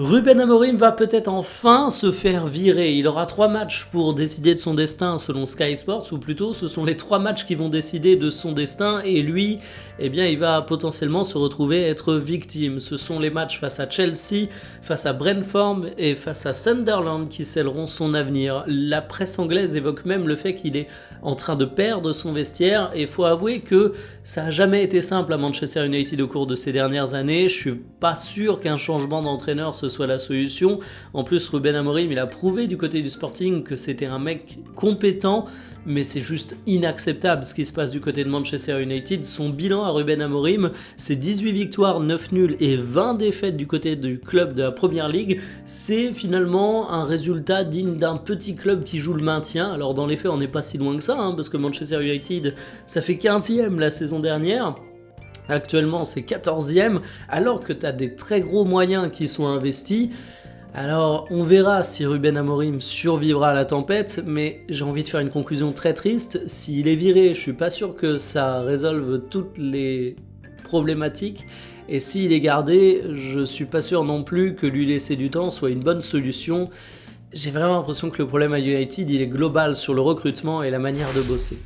Ruben Amorim va peut-être enfin se faire virer. Il aura 3 matchs pour décider de son destin selon Sky Sports, ou plutôt ce sont les 3 matchs qui vont décider de son destin et lui, eh bien, il va potentiellement se retrouver être victime. Ce sont les matchs face à Chelsea, face à Brentford et face à Sunderland qui scelleront son avenir. La presse anglaise évoque même le fait qu'il est en train de perdre son vestiaire et il faut avouer que ça n'a jamais été simple à Manchester United au cours de ces dernières années. Je suis pas sûr qu'un changement d'entraîneur soit la solution. En plus, Ruben Amorim, il a prouvé du côté du Sporting que c'était un mec compétent, mais c'est juste inacceptable ce qui se passe du côté de Manchester United. Son bilan à Ruben Amorim, c'est 18 victoires, 9 nuls et 20 défaites du côté du club de la Première Ligue. C'est finalement un résultat digne d'un petit club qui joue le maintien. Alors dans les faits, on n'est pas si loin que ça, parce que Manchester United, ça fait 15e la saison dernière. Actuellement, c'est 14e, alors que tu as des très gros moyens qui sont investis. Alors, on verra si Ruben Amorim survivra à la tempête, mais j'ai envie de faire une conclusion très triste. S'il est viré, je suis pas sûr que ça résolve toutes les problématiques. Et s'il est gardé, je suis pas sûr non plus que lui laisser du temps soit une bonne solution. J'ai vraiment l'impression que le problème à United, il est global sur le recrutement et la manière de bosser.